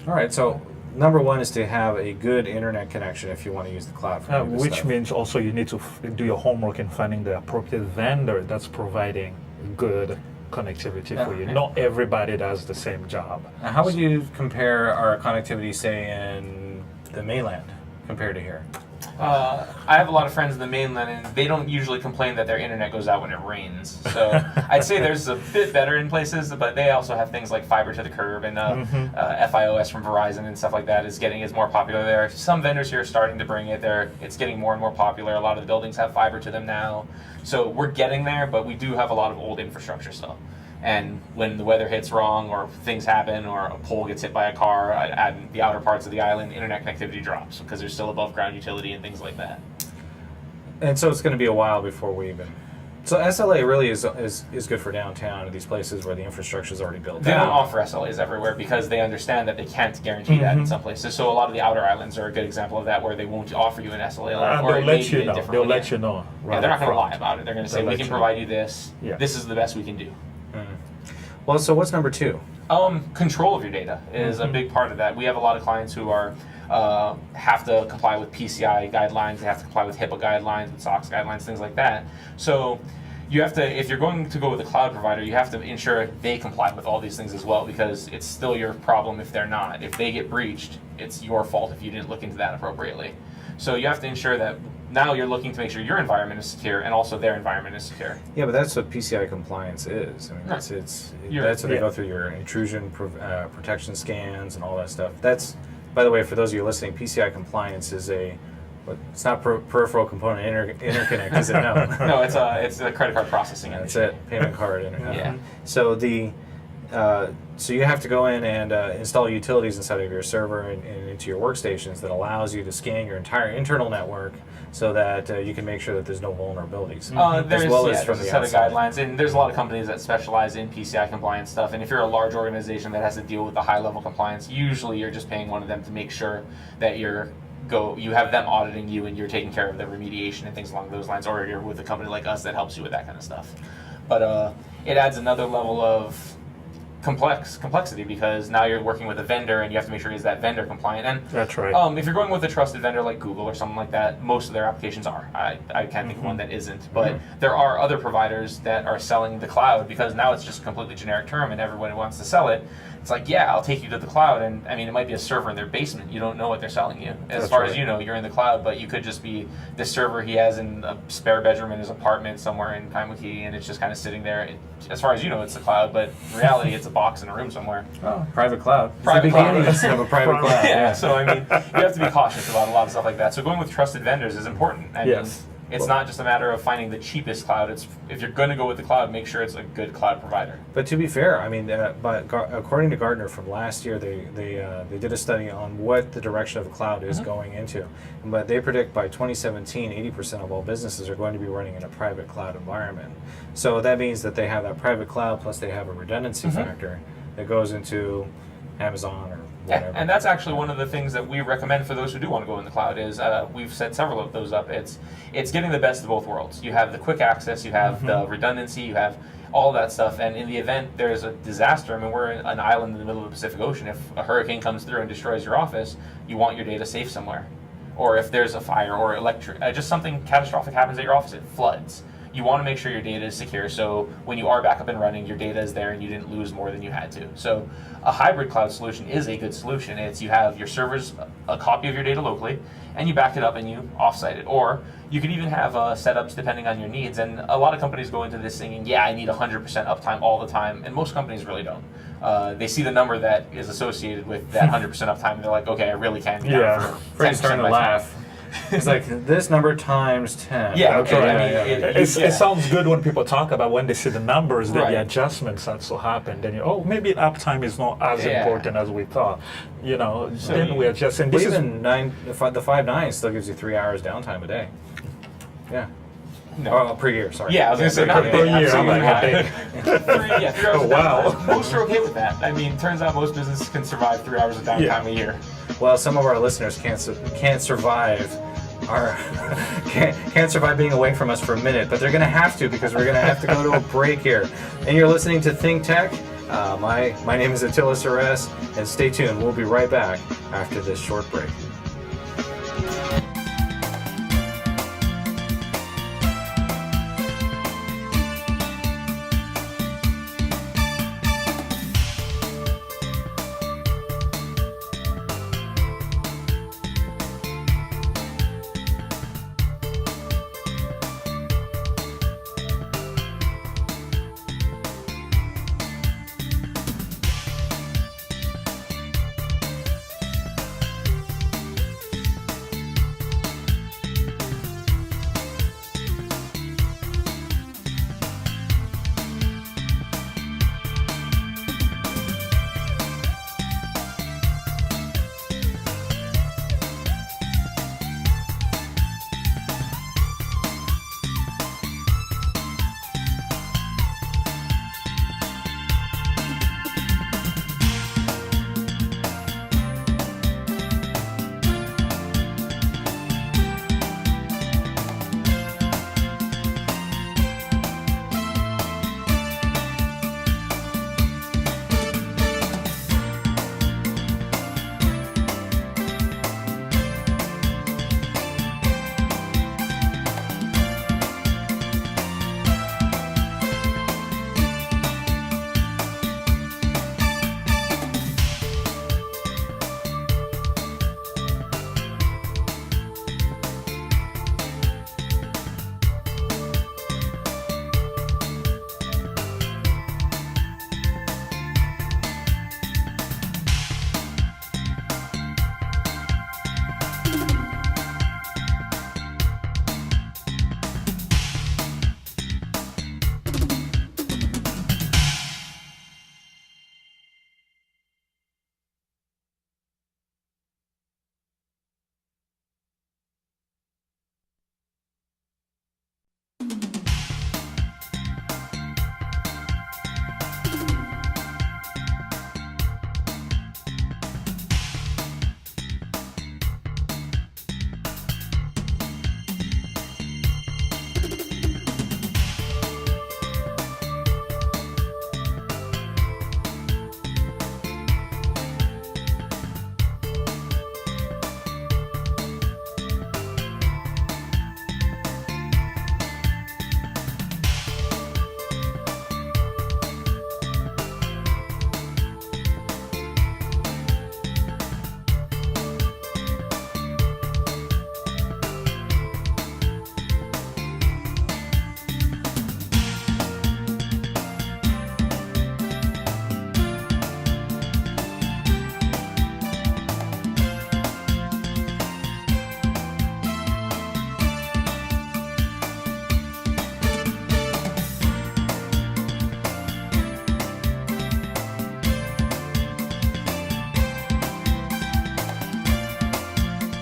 All right, so number one is to have a good internet connection if you want to use the cloud for any of this Which stuff. means also you need to do your homework in finding the appropriate vendor that's providing good connectivity for you. Not everybody does the same job. Now, how would you compare our connectivity, say, in the mainland compared to here? I have a lot of friends in the mainland, and they don't usually complain that their internet goes out when it rains. So I'd say there's a bit better in places, but they also have things like fiber to the curb, and FiOS from Verizon and stuff like that is more popular there. Some vendors here are starting to bring it there. It's getting more and more popular. A lot of the buildings have fiber to them now. So we're getting there, but we do have a lot of old infrastructure still. And when the weather hits wrong, or things happen, or a pole gets hit by a car at the outer parts of the island, internet connectivity drops because there's still above ground utility and things like that. And so it's going to be a while before we even. So SLA really is good for downtown and these places where the infrastructure is already built. They down. don't offer SLAs everywhere because they understand that they can't guarantee that in some places. So a lot of the outer islands are a good example of that, where they won't offer you an SLA. Or They'll let you know. They'll let you know. Yeah, they're not going to lie about it. They're going to say, we can provide you this. Yeah. This is the best we can do. Well, so what's number two? Control of your data is a big part of that. We have a lot of clients who are have to comply with PCI guidelines. They have to comply with HIPAA guidelines, with SOX guidelines, things like that. So you have to, if you're going to go with a cloud provider, you have to ensure they comply with all these things as well, because it's still your problem if they're not. If they get breached, it's your fault if you didn't look into that appropriately. So you have to ensure that now you're looking to make sure your environment is secure and also their environment is secure. Yeah, but that's what PCI compliance is. I mean, that's what they go through your intrusion protection scans and all that stuff. That's, by the way, for those of you listening, PCI compliance is it's not peripheral component interconnect, is it? No. No, it's a credit card processing. That's it, payment card interconnect. Yeah. So so you have to go in and install utilities inside of your server and into your workstations that allows you to scan your entire internal network so that you can make sure that there's no vulnerabilities. There's from a the set of outside. guidelines, and there's a lot of companies that specialize in PCI compliance stuff. And if you're a large organization that has to deal with the high level compliance, usually you're just paying one of them to make sure that you have them auditing you and you're taking care of the remediation and things along those lines, or you're with a company like us that helps you with that kind of stuff. But it adds another level of complexity, because now you're working with a vendor and you have to make sure is that vendor compliant. And That's right. if you're going with a trusted vendor like Google or something like that, most of their applications are. I can't think of one that isn't, but there are other providers that are selling the cloud, because now it's just a completely generic term and everyone wants to sell it. It's like, yeah, I'll take you to the cloud, and I mean, it might be a server in their basement. You don't know what they're selling you. As That's far right. as you know, you're in the cloud, but you could just be the server he has in a spare bedroom in his apartment somewhere in Kaimuki, and it's just kind of sitting there. As far as you know, it's the cloud, but in reality, it's a box in a room somewhere. Oh, private cloud. Private It's the cloud. beginnings of a private cloud. Yeah, so I mean, you have to be cautious about a lot of stuff like that. So going with trusted vendors is important. I mean, Yes. it's not just a matter of finding the cheapest cloud. It's if you're going to go with the cloud, make sure it's a good cloud provider. But to be fair, I mean, according to Gartner from last year, they did a study on what the direction of the cloud is going into. But they predict by 2017, 80% of all businesses are going to be running in a private cloud environment. So that means that they have that private cloud plus they have a redundancy factor that goes into Amazon or whatever. And that's actually one of the things that we recommend for those who do want to go in the cloud is we've set several of those up. It's getting the best of both worlds. You have the quick access, you have the redundancy, you have all that stuff. And in the event there's a disaster, I mean, we're an island in the middle of the Pacific Ocean. If a hurricane comes through and destroys your office, you want your data safe somewhere. Or if there's a fire or just something catastrophic happens at your office, it floods. You want to make sure your data is secure, so when you are back up and running, your data is there and you didn't lose more than you had to. So a hybrid cloud solution is a good solution. It's you have your servers, a copy of your data locally, and you back it up and you offsite it. Or you can even have setups depending on your needs. And a lot of companies go into this thinking, yeah, I need 100% uptime all the time, and most companies really don't. They see the number that is associated with that 100% uptime, and they're like, okay, I really can be down for 10% Freddy's starting to by laugh. It's like this number times 10. Yeah, okay. okay, I yeah, mean, yeah. It sounds good when people talk about when they see the numbers that Right. the adjustments had so happened. Then maybe uptime is not as Yeah. important as we thought. Then you- we adjust. And But this is even the 5.9 still gives you 3 hours downtime a day. Yeah. No. Oh, per year, sorry. Yeah, I was going to say not a per day, year. I'm absolutely like, not. 3 hours of Wow. downtime. Most are okay with that. I mean, turns out most businesses can survive 3 hours of downtime Yeah. a year. Well, some of our listeners can't survive can't survive being away from us for a minute, but they're going to have to because we're going to have to go to a break here. And you're listening to ThinkTech. My name is Attila Seress, and stay tuned. We'll be right back after this short break.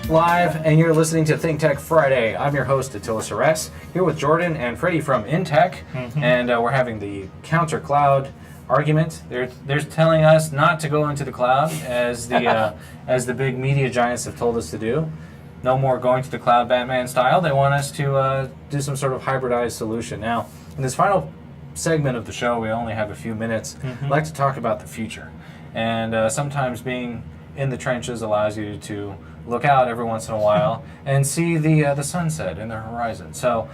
live, and you're listening to ThinkTech Friday. I'm your host, Attila Seress, here with Jordan and Freddy from Intech, and we're having the counter cloud argument. They're telling us not to go into the cloud, as the big media giants have told us to do. No more going to the cloud Batman style. They want us to do some sort of hybridized solution. Now, in this final segment of the show, we only have a few minutes. I'd like to talk about the future. And sometimes being in the trenches allows you to look out every once in a while and see the sunset in the horizon. So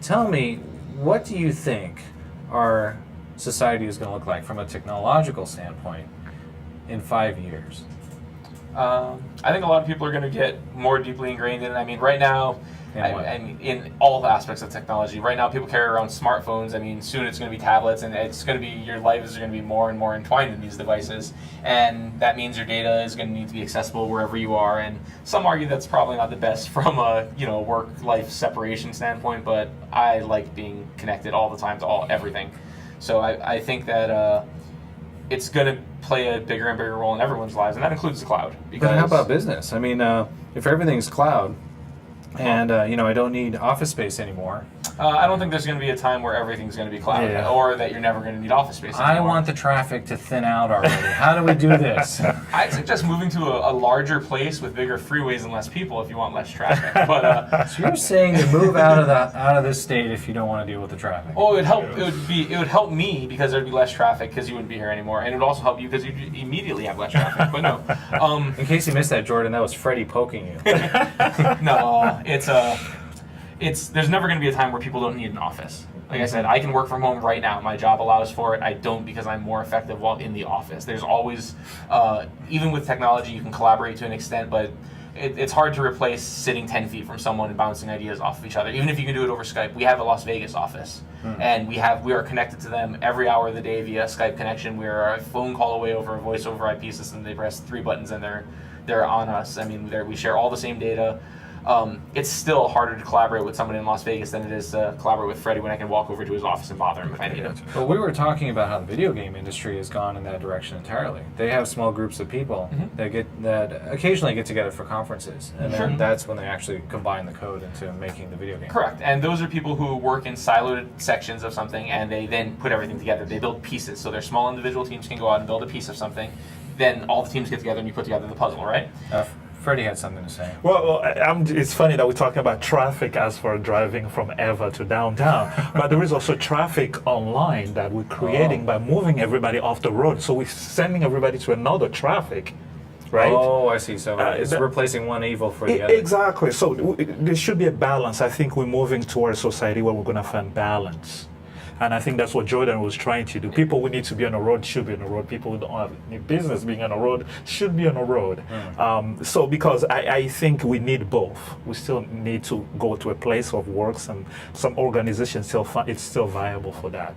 tell me, what do you think our society is going to look like from a technological standpoint in 5 years? I think a lot of people are going to get more deeply ingrained in it. I mean, right now, I mean, in all the aspects of technology, right now people carry around smartphones. I mean, soon it's going to be tablets, and it's going to be, your life is going to be more and more entwined in these devices, and that means your data is going to need to be accessible wherever you are. And some argue that's probably not the best from a work-life separation standpoint, but I like being connected all the time to everything. So I think that it's going to play a bigger and bigger role in everyone's lives, and that includes the cloud. But how about business? I mean, if everything's cloud, and I don't need office space anymore. I don't think there's going to be a time where everything's going to be cloud, or that you're never going to need office space anymore. I want the traffic to thin out already. How do we do this? I'd suggest moving to a larger place with bigger freeways and less people if you want less traffic. But so you're saying to move out of this state if you don't want to deal with the traffic? Oh, it would help. It would help me because there'd be less traffic because you wouldn't be here anymore, and it would also help you because you'd immediately have less traffic. But no. In case you missed that, Jordan, that was Freddy poking you. No, it's there's never going to be a time where people don't need an office. Like I said, I can work from home right now. My job allows for it. I don't because I'm more effective while in the office. There's always, even with technology, you can collaborate to an extent, but it's hard to replace sitting 10 feet from someone and bouncing ideas off of each other. Even if you can do it over Skype. We have a Las Vegas office, and we are connected to them every hour of the day via Skype connection. We're a phone call away over a voice over IP system. They press 3 buttons and they're on us. I mean, we share all the same data. It's still harder to collaborate with someone in Las Vegas than it is to collaborate with Freddy when I can walk over to his office and bother him if I need him. Well, we were talking about how the video game industry has gone in that direction entirely. They have small groups of people that occasionally get together for conferences, and then that's when they actually combine the code into making the video game. Correct, and those are people who work in siloed sections of something, and they then put everything together. They build pieces, so their small individual teams can go out and build a piece of something. Then all the teams get together and you put together the puzzle, right? Freddie had something to say. Well, it's funny that we're talking about traffic as for driving from ever to downtown, but there is also traffic online that we're creating by moving everybody off the road. So we're sending everybody to another traffic, right? Oh, I see. So it's replacing one evil for the other. Exactly. So there should be a balance. I think we're moving towards a society where we're going to find balance. And I think that's what Jordan was trying to do. People who need to be on the road should be on the road. People who don't have any business being on the road should be on the road. So because I think we need both. We still need to go to a place of work. And some organizations it's still viable for that.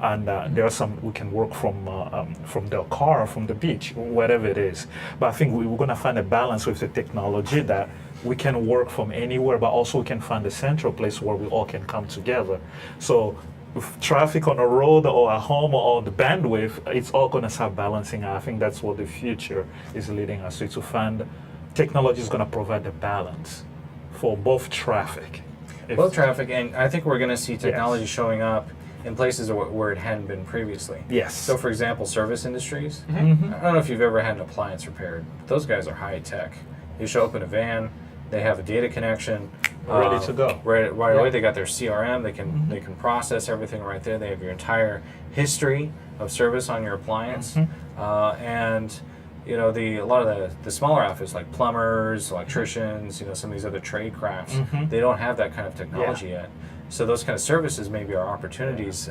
And there are some we can work from their car, from the beach, whatever it is. But I think we're going to find a balance with the technology that we can work from anywhere, but also we can find a central place where we all can come together. So with traffic on the road or at home or on the bandwidth, it's all going to start balancing. I think that's what the future is leading us to find technology is going to provide the balance for both traffic. Both traffic, and I think we're going to see technology showing up in places where it hadn't been previously. Yes. So, for example, service industries. I don't know if you've ever had an appliance repaired. Those guys are high tech. You show up in a van, they have a data connection. Ready to go. Right away, they got their CRM. They can process everything right there. They have your entire history of service on your appliance, and a lot of the smaller outfits like plumbers, electricians, some of these other trade crafts, they don't have that kind of technology yet. So those kind of services maybe are opportunities,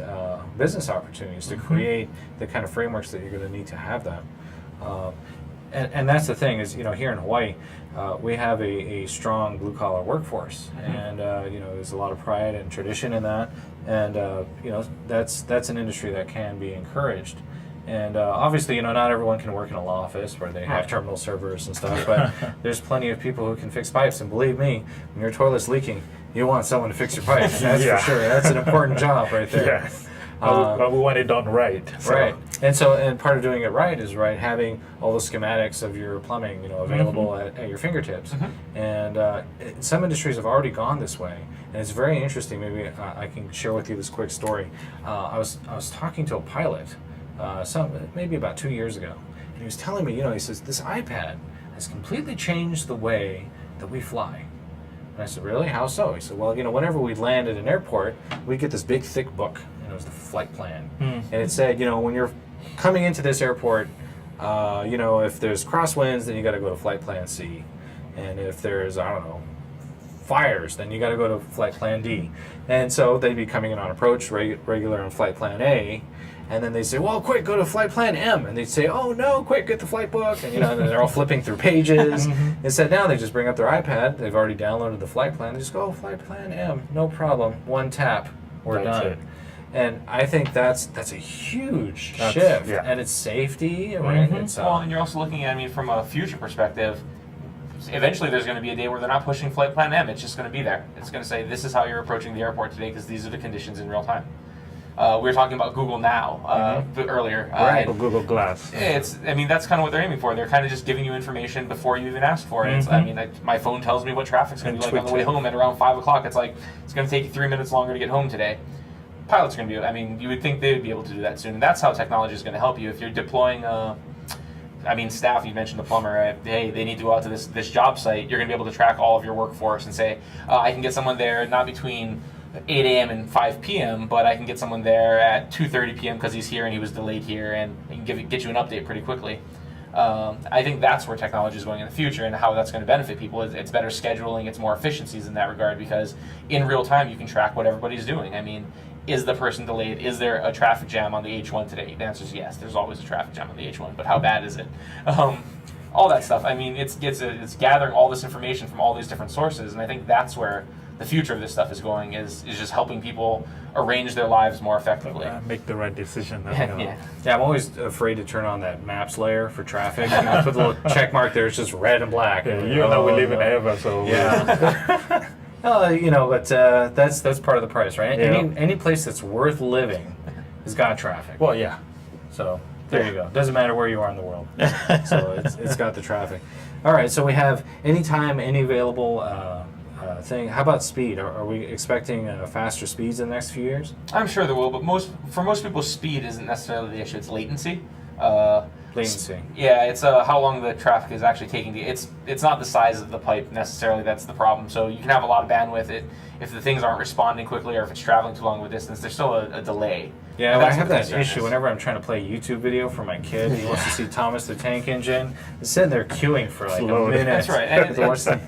business opportunities to create the kind of frameworks that you're going to need to have that. And that's the thing is, here in Hawaii, we have a strong blue-collar workforce, and there's a lot of pride and tradition in that, and that's an industry that can be encouraged. And obviously, not everyone can work in a law office where they have terminal servers and stuff, but there's plenty of people who can fix pipes, and believe me, when your toilet's leaking, you want someone to fix your pipes, that's for sure. That's an important job right there. Yes. But we want it done right. So. Right, and part of doing it right is having all the schematics of your plumbing, available at your fingertips. And some industries have already gone this way, and it's very interesting. Maybe I can share with you this quick story. I was talking to a pilot, maybe about 2 years ago, and he was telling me, he says this iPad has completely changed the way that we fly. And I said, really? How so? He said, well, whenever we land at an airport, we get this big thick book. It was the flight plan. And it said, when you're coming into this airport, if there's crosswinds, then you got to go to flight plan C. And if there's, fires, then you got to go to flight plan D. And so they'd be coming in on approach, regular on flight plan A. And then they'd say, well, quick, go to flight plan M. And they'd say, oh, no, quick, get the flight book. And, and they're all flipping through pages. Instead, now they just bring up their iPad. They've already downloaded the flight plan. They just go, flight plan M, no problem. One tap, we're That's done. it. And I think that's a huge shift. Yeah. And it's safety, right? It's, Well, and you're also looking at, from a future perspective, eventually there's going to be a day where they're not pushing flight plan M. It's just going to be there. It's going to say, this is how you're approaching the airport today because these are the conditions in real time. We were talking about Google Now earlier. Right. Or Google Glass. That's kind of what they're aiming for. They're kind of just giving you information before you even ask for it. My phone tells me what traffic's going to be like on the way home at around 5 o'clock. It's like, it's going to take you 3 minutes longer to get home today. Pilots are going to be, you would think they would be able to do that soon. And that's how technology is going to help you. If you're deploying, staff, you mentioned the plumber, right? Hey, they need to go out to this job site. You're going to be able to track all of your workforce and say, I can get someone there not between 8 a.m. and 5 p.m., but I can get someone there at 2:30 p.m. because he's here and he was delayed here, and he can get you an update pretty quickly. I think that's where technology is going in the future, and how that's going to benefit people. It's better scheduling, it's more efficiencies in that regard, because in real time you can track what everybody's doing. Is the person delayed? Is there a traffic jam on the H1 today? The answer is yes. There's always a traffic jam on the H1, but how bad is it? All that stuff. It's gathering all this information from all these different sources, and I think that's where the future of this stuff is going, is just helping people arrange their lives more effectively. Make the right decision. Yeah, I'm always afraid to turn on that maps layer for traffic. Put the little check mark there, it's just red and black. Yeah, you know we live in Eva, so yeah. But that's part of the price, right? Yeah. Any place that's worth living has got traffic. Well, yeah. So there you go. Doesn't matter where you are in the world. So it's got the traffic. All right. So we have anytime, any available thing. How about speed? Are we expecting faster speeds in the next few years? I'm sure there will, but for most people, speed isn't necessarily the issue. It's latency. Latency. Yeah, it's how long the traffic is actually taking. It's not the size of the pipe necessarily that's the problem. So you can have a lot of bandwidth. If the things aren't responding quickly, or if it's traveling too long of a distance, there's still a delay. Yeah, And I that's have what the that concern issue is. whenever I'm trying to play a YouTube video for my kid. He wants to see Thomas the Tank Engine. He's sitting there queuing for like Slow. a minute. That's right. And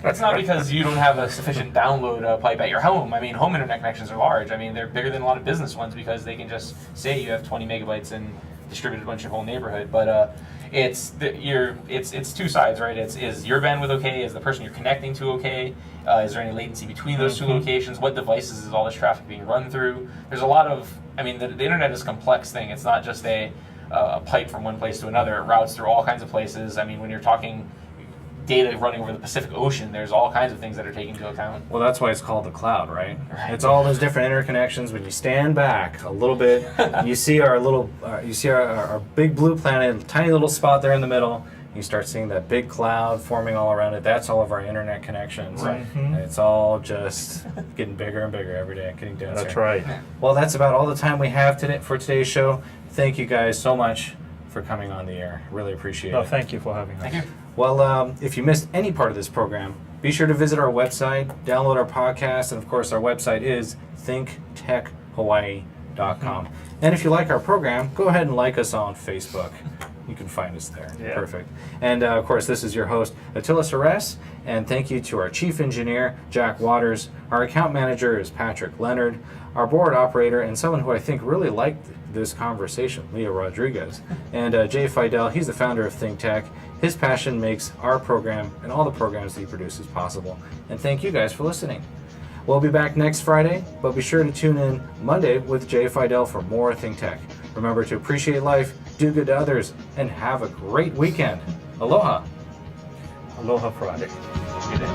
it's not because you don't have a sufficient download pipe at your home. Home internet connections are large. They're bigger than a lot of business ones, because they can just say you have 20 megabytes and distribute a bunch of your whole neighborhood. But it's two sides, right? Is your bandwidth okay? Is the person you're connecting to okay? Is there any latency between those two locations? What devices is all this traffic being run through? There's a lot of, the internet is a complex thing. It's not just a pipe from one place to another. It routes through all kinds of places. When you're talking data running over the Pacific Ocean, there's all kinds of things that are taken into account. Well, that's why it's called the cloud, right? Right. It's all those different interconnections. When you stand back a little bit, you see our big blue planet, a tiny little spot there in the middle. You start seeing that big cloud forming all around it. That's all of our internet connections. Right. And it's all just getting bigger and bigger every day, getting denser. That's right. Well, that's about all the time we have today for today's show. Thank you guys so much for coming on the air. Really appreciate No, it. thank you for having us. Thank you. Well, if you missed any part of this program, be sure to visit our website, download our podcast, and of course our website is thinktechhawaii.com. And if you like our program, go ahead and like us on Facebook. You can find us there. Yeah. Perfect. And of course, this is your host, Attila Seress, and thank you to our chief engineer, Jack Waters. Our account manager is Patrick Leonard. Our board operator, and someone who I think really liked this conversation, Leah Rodriguez. And Jay Fidel, he's the founder of ThinkTech. His passion makes our program and all the programs that he produces possible. And thank you guys for listening. We'll be back next Friday, but be sure to tune in Monday with Jay Fidel for more ThinkTech. Remember to appreciate life, do good to others, and have a great weekend. Aloha. Aloha Friday. Good day.